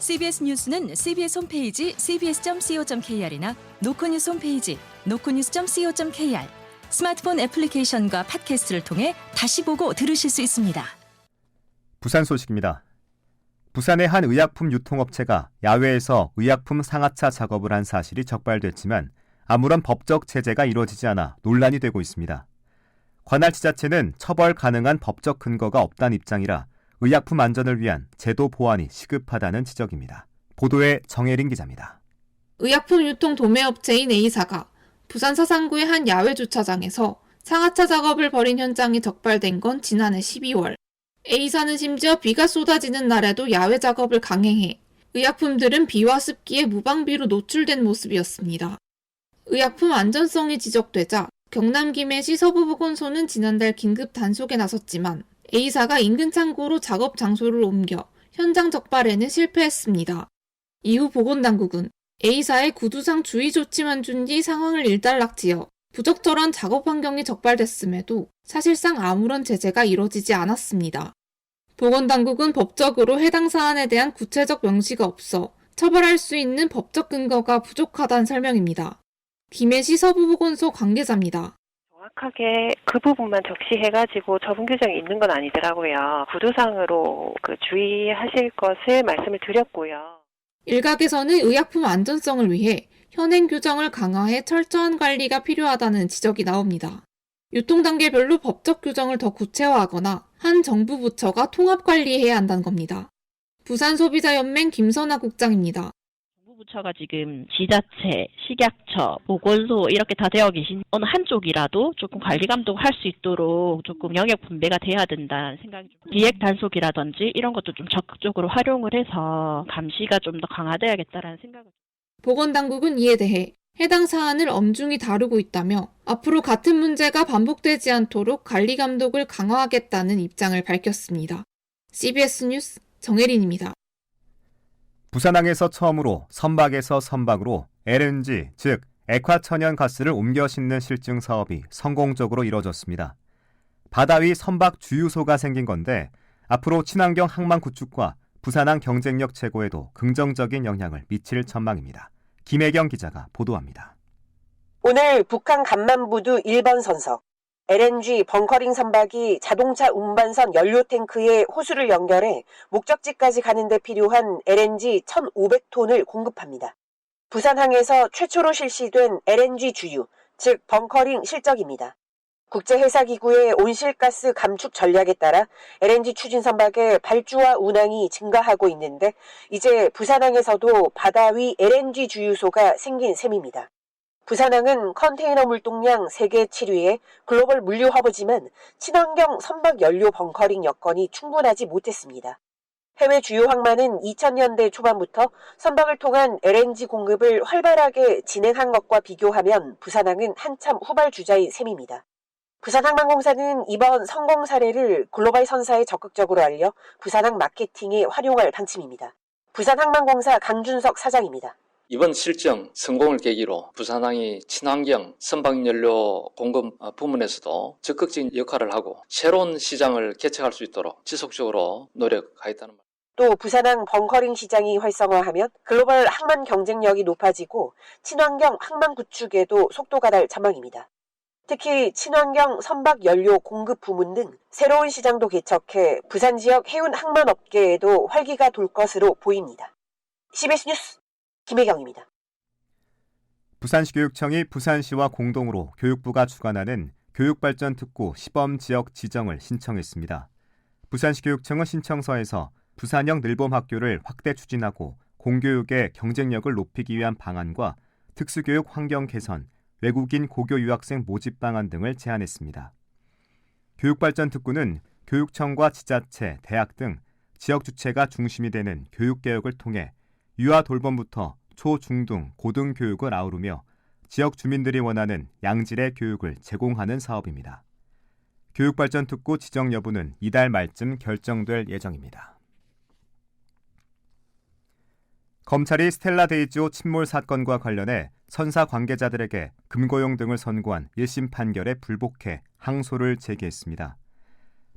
CBS 뉴스는 CBS 홈페이지 cbs.co.kr이나 노코뉴스 홈페이지 노코뉴스.co.kr, 스마트폰 애플리케이션과 팟캐스트를 통해 다시 보고 들으실 수 있습니다. 부산 소식입니다. 부산의 한 의약품 유통업체가 야외에서 의약품 상하차 작업을 한 사실이 적발됐지만 아무런 법적 제재가 이루어지지 않아 논란이 되고 있습니다. 관할 지자체는 처벌 가능한 법적 근거가 없다는 입장이라 의약품 안전을 위한 제도 보완이 시급하다는 지적입니다. 보도에 정혜린 기자입니다. 의약품 유통 도매업체인 A사가 부산 사상구의 한 야외 주차장에서 상하차 작업을 벌인 현장이 적발된 건 지난해 12월. A사는 심지어 비가 쏟아지는 날에도 야외 작업을 강행해 의약품들은 비와 습기에 무방비로 노출된 모습이었습니다. 의약품 안전성이 지적되자 경남 김해시 서부보건소는 지난달 긴급 단속에 나섰지만 A사가 인근 창고로 작업 장소를 옮겨 현장 적발에는 실패했습니다. 이후 보건당국은 A사의 구두상 주의 조치만 준 뒤 상황을 일단락지어 부적절한 작업 환경이 적발됐음에도 사실상 아무런 제재가 이뤄지지 않았습니다. 보건당국은 법적으로 해당 사안에 대한 구체적 명시가 없어 처벌할 수 있는 법적 근거가 부족하다는 설명입니다. 김해시 서부보건소 관계자입니다. 정확하게 그 부분만 적시해가지고 처분 규정이 있는 건 아니더라고요. 구두상으로 주의하실 것을 말씀을 드렸고요. 일각에서는 의약품 안전성을 위해 현행 규정을 강화해 철저한 관리가 필요하다는 지적이 나옵니다. 유통단계별로 법적 규정을 더 구체화하거나 한 정부 부처가 통합 관리해야 한다는 겁니다. 부산소비자연맹 김선아 국장입니다. 부처가 지금 지자체, 식약처, 보건소 이렇게 다 되어 계신 어느 한쪽이라도 조금 관리 감독할 수 있도록 조금 영역 분배가 돼야 된다는 생각이 좀 기획 단속이라든지 이런 것도 좀 적극적으로 활용을 해서 감시가 좀 더 강화돼야겠다라는 생각을. 보건당국은 이에 대해 해당 사안을 엄중히 다루고 있다며 앞으로 같은 문제가 반복되지 않도록 관리 감독을 강화하겠다는 입장을 밝혔습니다. CBS 뉴스 정혜린입니다. 부산항에서 처음으로 선박에서 선박으로 LNG, 즉 액화천연가스를 옮겨 싣는 실증 사업이 성공적으로 이뤄졌습니다. 바다 위 선박 주유소가 생긴 건데 앞으로 친환경 항만 구축과 부산항 경쟁력 제고에도 긍정적인 영향을 미칠 전망입니다. 김혜경 기자가 보도합니다. 오늘 북한 간만부두 1번 선석, LNG 벙커링 선박이 자동차 운반선 연료 탱크에 호수를 연결해 목적지까지 가는 데 필요한 LNG 1,500톤을 공급합니다. 부산항에서 최초로 실시된 LNG 주유, 즉 벙커링 실적입니다. 국제해사기구의 온실가스 감축 전략에 따라 LNG 추진 선박의 발주와 운항이 증가하고 있는데 이제 부산항에서도 바다 위 LNG 주유소가 생긴 셈입니다. 부산항은 컨테이너 물동량 세계 7위의 글로벌 물류 허브지만 친환경 선박 연료 벙커링 여건이 충분하지 못했습니다. 해외 주요 항만은 2000년대 초반부터 선박을 통한 LNG 공급을 활발하게 진행한 것과 비교하면 부산항은 한참 후발주자인 셈입니다. 부산항만공사는 이번 성공 사례를 글로벌 선사에 적극적으로 알려 부산항 마케팅에 활용할 방침입니다. 부산항만공사 강준석 사장입니다. 이번 실정 성공을 계기로 부산항이 친환경 선박연료 공급 부문에서도 적극적인 역할을 하고 새로운 시장을 개척할 수 있도록 지속적으로 노력하겠다는 말. 또 부산항 벙커링 시장이 활성화하면 글로벌 항만 경쟁력이 높아지고 친환경 항만 구축에도 속도가 날 전망입니다. 특히 친환경 선박 연료 공급 부문 등 새로운 시장도 개척해 부산 지역 해운 항만 업계에도 활기가 돌 것으로 보입니다. CBS 뉴스 김혜경입니다. 부산시 교육청이 부산시와 공동으로 교육부가 주관하는 교육발전특구 시범지역 지정을 신청했습니다. 부산시 교육청은 신청서에서 부산형 늘봄학교를 확대 추진하고 공교육의 경쟁력을 높이기 위한 방안과 특수교육 환경 개선, 외국인 고교 유학생 모집 방안 등을 제안했습니다. 교육발전특구는 교육청과 지자체, 대학 등 지역 주체가 중심이 되는 교육개혁을 통해 유아 돌봄부터 초, 중등, 고등 교육을 아우르며 지역 주민들이 원하는 양질의 교육을 제공하는 사업입니다. 교육발전특구 지정 여부는 이달 말쯤 결정될 예정입니다. 검찰이 스텔라 데이지오 침몰 사건과 관련해 선사 관계자들에게 금고용 등을 선고한 1심 판결에 불복해 항소를 제기했습니다.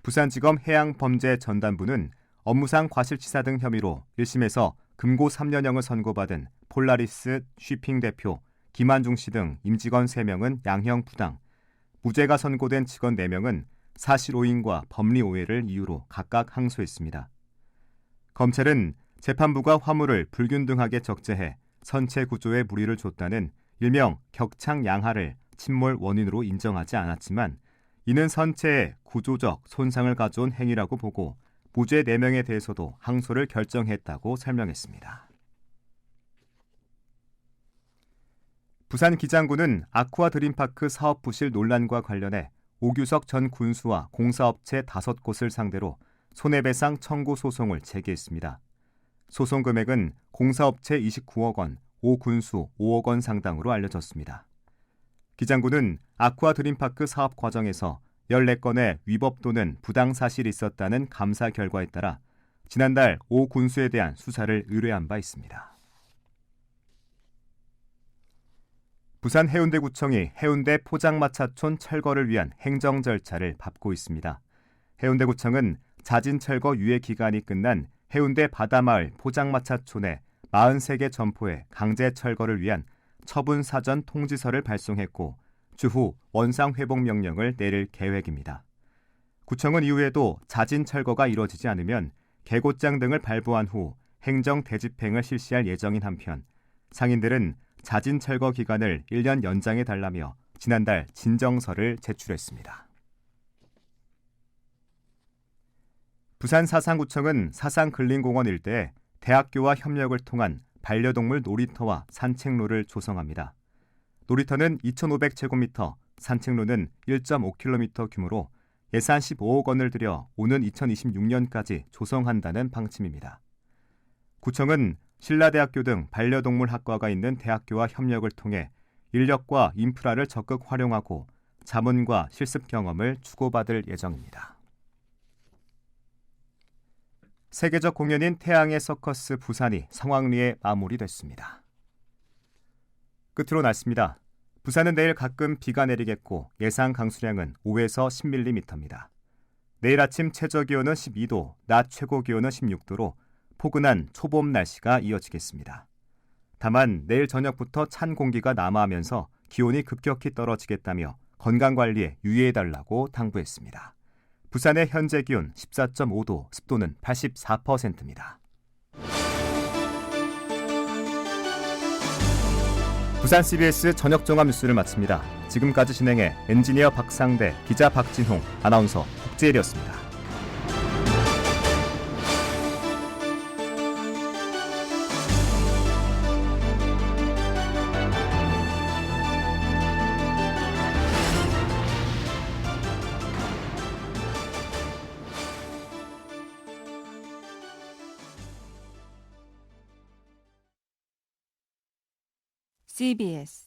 부산지검 해양범죄전담부는 업무상 과실치사 등 혐의로 1심에서 금고 3년형을 선고받은 폴라리스 쉬핑 대표 김한중 씨 등 임직원 3명은 양형 부당, 무죄가 선고된 직원 4명은 사실 오인과 법리 오해를 이유로 각각 항소했습니다. 검찰은 재판부가 화물을 불균등하게 적재해 선체 구조에 무리를 줬다는 일명 격창 양하를 침몰 원인으로 인정하지 않았지만 이는 선체에 구조적 손상을 가져온 행위라고 보고 무죄 4명에 대해서도 항소를 결정했다고 설명했습니다. 부산 기장군은 아쿠아 드림파크 사업 부실 논란과 관련해 오규석 전 군수와 공사업체 5곳을 상대로 손해배상 청구 소송을 제기했습니다. 소송 금액은 공사업체 29억 원, 오 군수 5억 원 상당으로 알려졌습니다. 기장군은 아쿠아 드림파크 사업 과정에서 14건의 위법 또는 부당 사실이 있었다는 감사 결과에 따라 지난달 오 군수에 대한 수사를 의뢰한 바 있습니다. 부산 해운대구청이 해운대 포장마차촌 철거를 위한 행정 절차를 밟고 있습니다. 해운대구청은 자진 철거 유예 기간이 끝난 해운대 바다마을 포장마차촌의 43개 점포에 강제 철거를 위한 처분 사전 통지서를 발송했고 추후 원상 회복 명령을 내릴 계획입니다. 구청은 이후에도 자진 철거가 이뤄지지 않으면 계곡장 등을 발부한 후 행정 대집행을 실시할 예정인 한편 상인들은 자진 철거 기간을 1년 연장해달라며 지난달 진정서를 제출했습니다. 부산 사상구청은 사상근린공원 일대에 대학교와 협력을 통한 반려동물 놀이터와 산책로를 조성합니다. 놀이터는 2,500제곱미터, 산책로는 1.5km 규모로 예산 15억 원을 들여 오는 2026년까지 조성한다는 방침입니다. 구청은 신라대학교 등 반려동물 학과가 있는 대학교와 협력을 통해 인력과 인프라를 적극 활용하고 자문과 실습 경험을 주고받을 예정입니다. 세계적 공연인 태양의 서커스 부산이 성황리에 마무리됐습니다. 끝으로 날씨입니다. 부산은 내일 가끔 비가 내리겠고 예상 강수량은 5에서 10mm입니다. 내일 아침 최저기온은 12도, 낮 최고기온은 16도로 포근한 초봄 날씨가 이어지겠습니다. 다만 내일 저녁부터 찬 공기가 남하하면서 기온이 급격히 떨어지겠다며 건강관리에 유의해달라고 당부했습니다. 부산의 현재 기온 14.5도, 습도는 84%입니다. 부산 CBS 저녁 종합 뉴스를 마칩니다. 지금까지 진행해 엔지니어 박상대, 기자 박진홍, 아나운서 국재일이었습니다. CBS